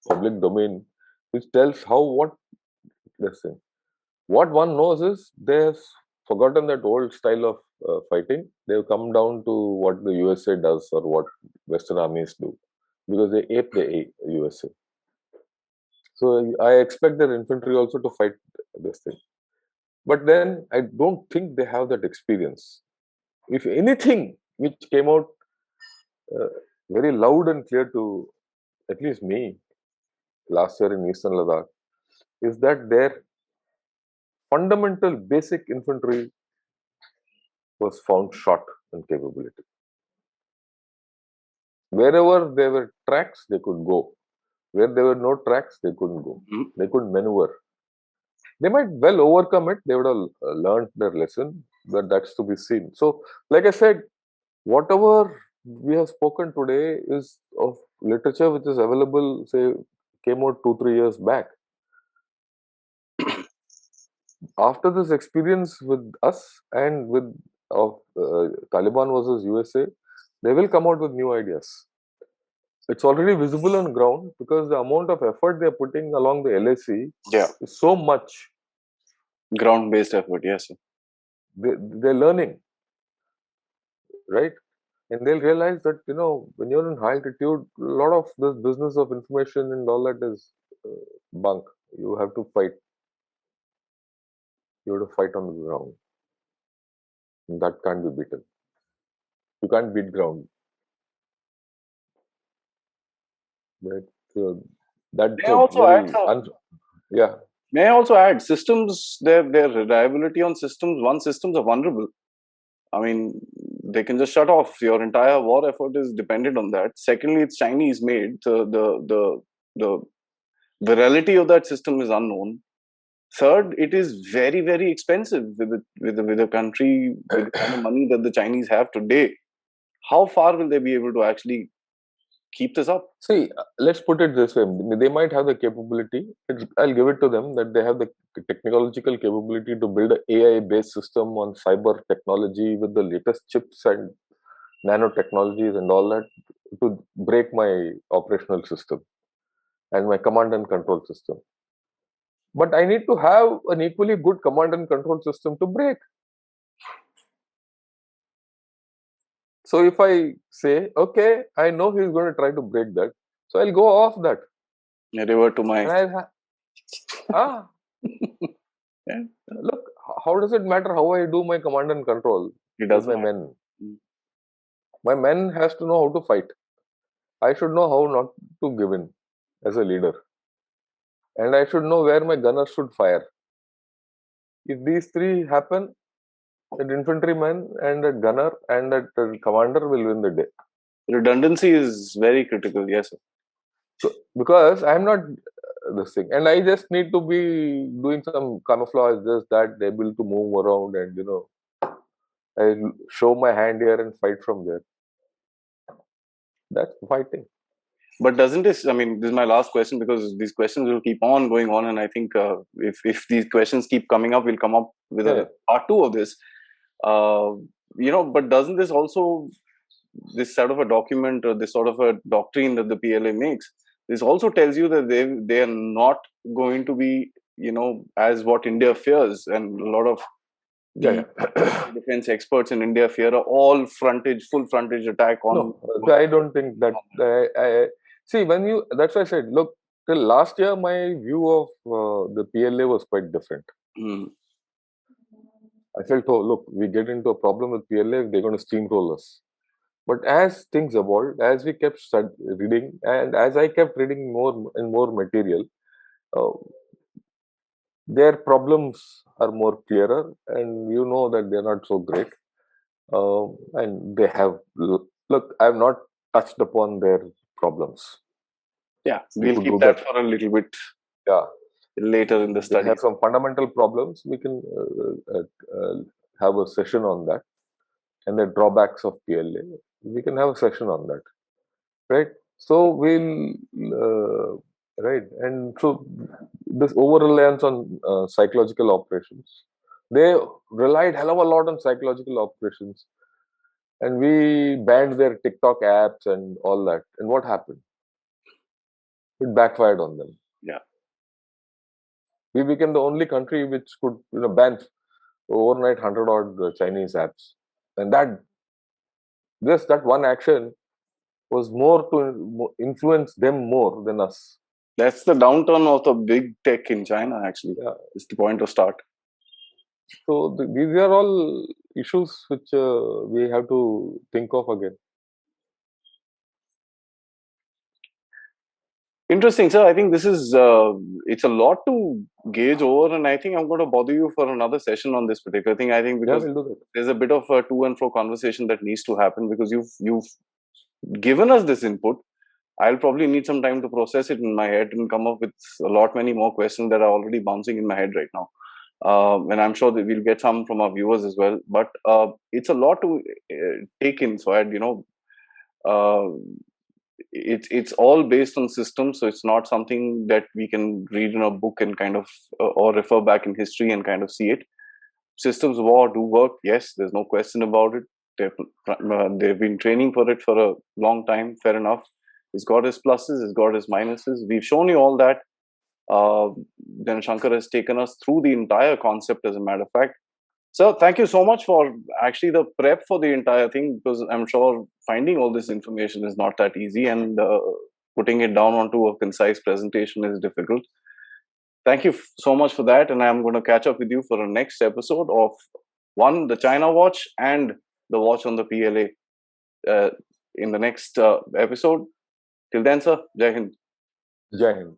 public domain which tells how what this thing. What one knows is they have forgotten that old style of fighting. They've come down to what the USA does or what Western armies do because they ape the USA. So I expect their infantry also to fight this thing. But then I don't think they have that experience. If anything which came out uh, very loud and clear to at least me last year in Eastern Ladakh is that their fundamental basic infantry was found short in capability. Wherever there were tracks, they could go. Where there were no tracks, they couldn't go. Mhm. They couldn't maneuver. They might well overcome it. They would have learned their lesson, but that's to be seen. So, like I said, whatever we have spoken today is of literature which is available, say, came out 2-3 years back. After this experience with us and with of Taliban versus USA, they will come out with new ideas. It's already visible on ground because the amount of effort they're putting along the LAC Yeah, is so much. ground-based effort. Yes, sir. They're learning, right? And they'll realize that, when you're in high altitude, a lot of this business of information and all that is bunk. You have to fight. You have to fight on the ground. And that can't be beaten. You can't beat ground, right? So May that's I a also add, very sir? yeah. May I also add systems? Their reliability on systems. One, systems are vulnerable. I mean, they can just shut off. Your entire war effort is dependent on that. Secondly, it's Chinese made. The virality of that system is unknown. Third, it is very, very expensive with a country with the kind of money that the Chinese have today. How far will they be able to actually keep this up? See, let's put it this way. They might have the capability. I'll give it to them that they have the technological capability to build an AI-based system on cyber technology with the latest chips and nanotechnologies and all that to break my operational system and my command and control system. But I need to have an equally good command and control system to break. So if I say, okay, I know he's going to try to break that, so I'll go off that. I revert to my And ah, yeah, look, how does it matter how I do my command and control it with doesn't my matter. men? My men has to know how to fight. I should know how not to give in as a leader. And I should know where my gunners should fire. If these three happen, an infantryman and a gunner and a commander will win the day. Redundancy is very critical. Yes, sir. So, because I'm not this thing, and I just need to be doing some camouflage, this, that, able to move around, and I show my hand here and fight from there. That's fighting. But doesn't this? I mean, this is my last question because these questions will keep on going on, and I think if these questions keep coming up, we'll come up with Yeah. a part two of this. Uh, but doesn't this also, this sort of a document or this sort of a doctrine that the PLA makes, this also tells you that they are not going to be, as what India fears, and a lot of Yeah, the yeah. defense experts in India fear a full frontage attack on. No, I don't think that. See, that's why I said, look, till last year, my view of the PLA was quite different. Mm, I felt, oh, look, we get into a problem with PLA, they're going to steamroll us. But as things evolved, as we kept reading, and as I kept reading more and more material, uh, their problems are more clearer, and you know that they're not so great. And they have, look, I've not touched upon their problems. yeah, We we'll could keep do that that. for a little bit Yeah, later in the they have studies. some fundamental problems. We can have a session on that and the drawbacks of PLA. we can have a session on that, right? So we'll right, and so this over reliance on psychological operations, they relied hell of a lot on psychological operations, and we banned their TikTok apps and all that. And what happened? It backfired on them. Yeah. We became the only country which could ban overnight 100 odd Chinese apps, and that one action was more to influence them more than us. That's the downturn of the big tech in China, actually. Yeah. It's the point of start. So these are all issues which we have to think of again. Interesting, sir. I think this is it's a lot to gauge over, and I think I'm going to bother you for another session on this particular thing. I think Yeah, because we'll do that. there's a bit of a to and fro conversation that needs to happen because you've given us this input. I'll probably need some time to process it in my head and come up with a lot many more questions that are already bouncing in my head right now. And I'm sure that we'll get some from our viewers as well. But it's a lot to take in. So I'd uh, it's all based on systems, so it's not something that we can read in a book and kind of or refer back in history and kind of see it. Systems of war do work, yes, there's no question about it. They've been training for it for a long time, fair enough. It's got its pluses, it's got its minuses. We've shown you all that. Then Shankar has taken us through the entire concept, as a matter of fact. So thank you so much for actually the prep for the entire thing, because I'm sure finding all this information is not that easy, and putting it down onto a concise presentation is difficult. Thank you so much for that, and I'm going to catch up with you for the next episode of the China Watch and the Watch on the PLA in the next episode. Till then, sir, Jai Hind. Jai Hind.